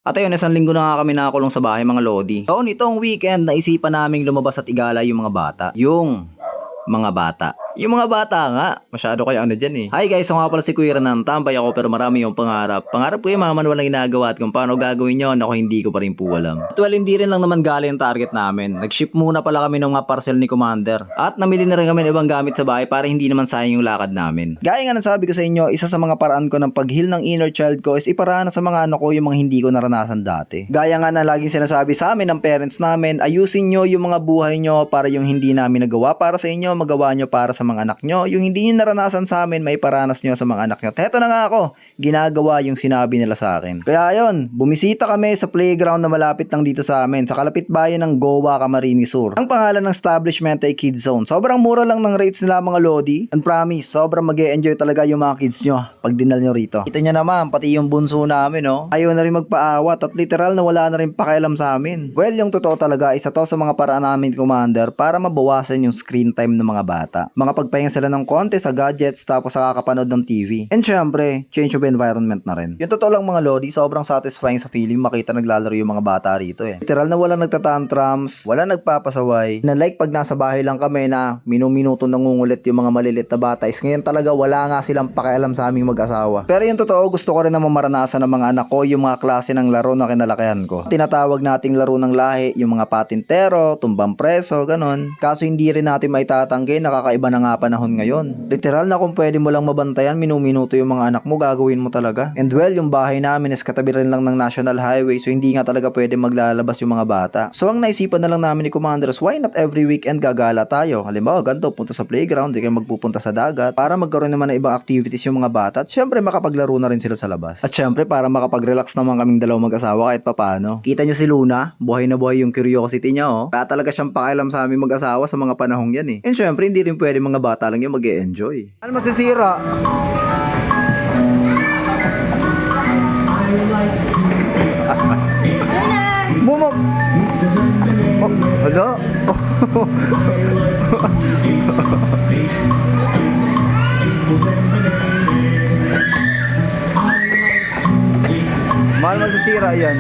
At ayun, isang linggo na nga kami nakakulong sa bahay mga lodi. So nitong weekend, naisipan naming lumabas at igala yung mga bata. Yung mga bata nga. Masyado kayo ano dyan eh. Hi guys, ako nga pala si Kuya Renan. Tambay ako pero marami yung pangarap. Pangarap ko yung maman walang ginagawa at kung paano gagawin yun, ako hindi ko pa rin po alam. At well, hindi rin lang naman galing yung target namin. Nag-ship muna pala kami ng mga parcel ni Commander. At namili na rin kami ng ibang gamit sa bahay para hindi naman sayang yung lakad namin. Gaya nga nasabi ko sa inyo, isa sa mga paraan ko ng pag-heal ng inner child ko is iparana sa mga anak ko yung mga hindi ko naranasan dati. Gaya nga na laging sinasabi sa amin ng parents namin, ayusin nyo yung mga buhay nyo para yung hindi namin nagawa para sa inyo, magawa nyo para sa mga anak nyo. Yung hindi nyo naranasan sa amin, may paranas nyo sa mga anak nyo. Heto na nga ako, ginagawa yung sinabi nila sa akin. Kaya ayun, bumisita kami sa playground na malapit lang dito sa amin, sa kalapit bayan ng Goa, Camarines Sur. Ang pangalan ng establishment ay Kids Zone. Sobrang mura lang ng rates nila mga lodi. And promise, sobrang mag-e-enjoy talaga yung mga kids nyo pag dinal nyo rito. Kita nyo naman, pati yung bunso namin, oh. Ayaw na rin magpaawat at literal na wala na rin pakialam sa amin. Well, yung totoo talaga, isa to sa mga paraan namin, Commander, para mabawasan yung screen time ng mga bata. Makapagpahinga sila ng konti sa gadgets tapos sa kakapanood ng TV. And syempre, change of environment na rin. Yung totoo lang mga lodi, sobrang satisfying sa feeling makita naglalaro yung mga bata rito eh. Literal na wala nagtatantrums, wala nagpapasaway, na like pag nasa bahay lang kami na minuminuto nangungulit yung mga malilit na bata is ngayon talaga wala nga silang pakialam sa aming mag-asawa. Pero yung totoo, gusto ko rin naman maranasan ng mga anak ko yung mga klase ng laro na kinalakihan ko. Tinatawag nating laro ng lahi, yung mga patintero, tumbang preso, ganon. Kaso hindi rin natin maitatanggi, nakakaiba na nga panahon ngayon. Literal na kung pwede mo lang mabantayan minuminuto yung mga anak mo, gagawin mo talaga. And well, yung bahay namin is katabi rin lang ng National Highway, so hindi nga talaga pwede maglalabas yung mga bata. So ang naisipan na lang namin ni Commanders, why not every weekend gagala tayo? Halimbawa, ganito, punta sa playground, di kayo magpupunta sa dagat, para magkaroon naman ng ibang activities yung mga bata, at syempre makapaglaro na rin sila sa labas. At syempre para makapag-relax naman kaming dalawang mag-asawa kahit papano. Kita nyo si Luna, buhay na buhay yung curiosity niya, oh. Kaya talaga siyang pakialam sa aming mag-asawa sa mga panahong yan eh. And syempre hindi rin pwede mga bata lang yung mag-e-enjoy. Ano masisira? Bumag... Oh, hala? Mahal masisira yan.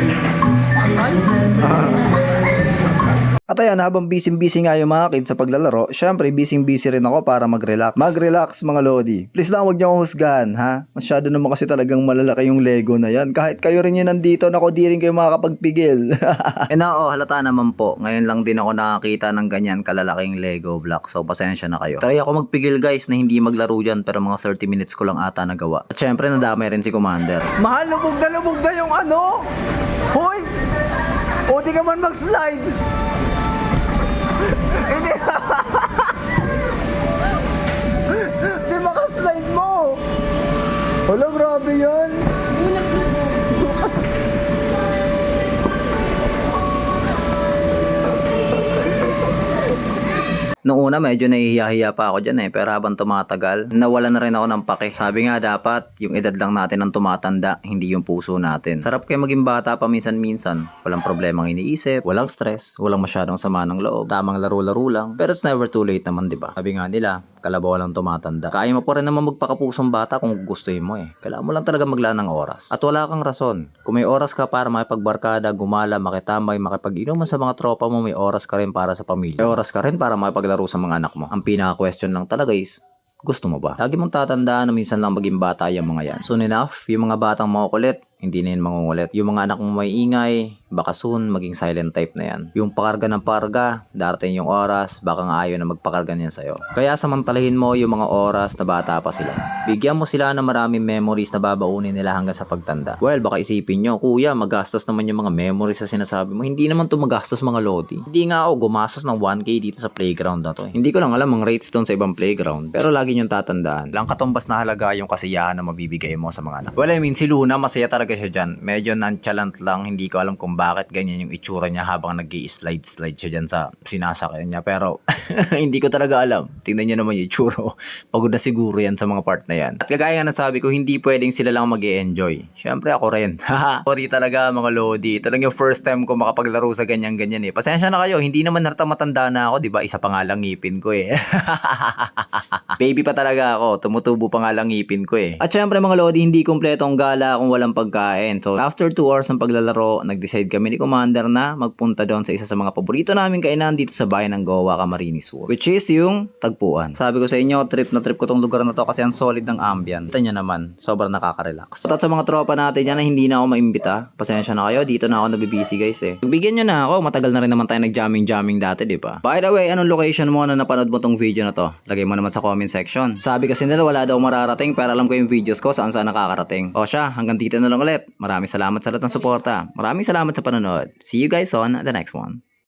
At ayan, habang busy-busy nga yung mga kids sa paglalaro, syempre busy-busy rin ako para mag-relax. Mag-relax mga lodi. Please lang huwag niyo akong husgahan, ha? Masyado naman kasi talagang malalaki yung Lego na yan. Kahit kayo rin yun nandito, nako di rin kayo makakapagpigil. Halata naman po. Ngayon lang din ako nakakita ng ganyan kalalaking Lego block. So pasensya na kayo. Try ako magpigil guys na hindi maglaro dyan, pero mga 30 minutes ko lang ata nagawa. At syempre nadamay rin si Commander. Mahal, lubog na yung ano? Hoy! O di ka man mag-slide! Hindi. Di makaslide mo. Wala, grabe yan. Noong una medyo nahihiya-hiya pa ako dyan eh, pero habang tumatagal, nawala na rin ako ng pake. Sabi nga dapat, yung edad lang natin ang tumatanda, hindi yung puso natin. Sarap kayo maging bata paminsan-minsan. Walang problemang iniisip, walang stress, walang masyadong sama ng loob, tamang laro-laro lang. Pero it's never too late naman, diba? Sabi nga nila, kalabaw lang tumatanda. Kaya mo pa rin naman magpakapusong bata kung gustuhin mo eh. Kailangan mo lang talaga maglaan ng oras. At wala kang rason. Kung may oras ka para makipagbarkada, gumala, makitambay, makipag-inuman sa mga tropa mo, may oras ka rin para sa pamilya. May oras ka rin para makipaglaro sa mga anak mo. Ang pinaka-question lang talaga is, gusto mo ba? Lagi mong tatandaan na minsan lang maging bata yung mga yan. Soon enough, yung mga batang makukulit, hindi na yun mangungulit. Yung mga anak mo may ingay, baka soon maging silent type na yan. Yung pakarga ng parga, darating yung oras, baka nga ayaw na magpakarga niyan sa'yo. Kaya samantalahin mo yung mga oras na bata pa sila. Bigyan mo sila ng maraming memories na babaunin nila hanggang sa pagtanda. Well, baka isipin nyo, kuya, magastos naman yung mga memories na sinasabi mo. Hindi naman to magastos mga lodi. Hindi nga ako gumastos ng 1K dito sa playground na to eh. Hindi ko lang alam ang rates doon sa ibang playground. Pero lagi nyo tatandaan, lang katumbas na halaga yung kasiyahan na mabibigay mo sa mga anak. Well, I mean, si Luna, masaya talaga siya dyan. Medyo nonchalant lang. Hindi ko alam kung bakit ganyan yung itsura niya habang nag-i-slide siya dyan sa sinasakyan niya. Pero hindi ko talaga alam. Tingnan niyo naman yung itsura. Pagod na siguro yan sa mga part na yan. At kagaya nga nasabi ko, hindi pwedeng sila lang mag-e-enjoy. Syempre ako rin. Sorry talaga mga lodi. Ito lang yung first time ko makapaglaro sa ganyan-ganyan eh. Pasensya na kayo. Hindi naman matanda na ako. Diba? Isa pa nga lang ngipin ko eh. Baby pa talaga ako. Tumutubo pa nga lang ngipin ko eh. At syempre mga lodi, hindi kompleto ang gala kung walang pagkain. pagkain. So after 2 hours ng paglalaro, nag-decide kami ni Commander na magpunta doon sa isa sa mga paborito namin kainan dito sa bayan ng Goa, Camarines Sur, which is yung Tagpuan. Sabi ko sa inyo, trip na trip ko tong lugar na to kasi ang solid ng ambience. Kita nyo naman, sobrang nakaka-relax. At sa mga tropa natin dyan na hindi na ako maimbita, pasensya na kayo, dito na ako nabibisi guys eh. Bigyan nyo na ako, matagal na rin naman tayo nag-jamming dati, di ba? By the way, anong location mo na napanood mo tong video na to? Lagay mo naman sa comment section. Sabi kasi nila wala daw mararating pero alam ko yung videos ko saan nakakarating. O siya, hanggang dito na lang ulit. Maraming salamat sa lahat ng suporta. Maraming salamat sa panonood. See you guys on the next one.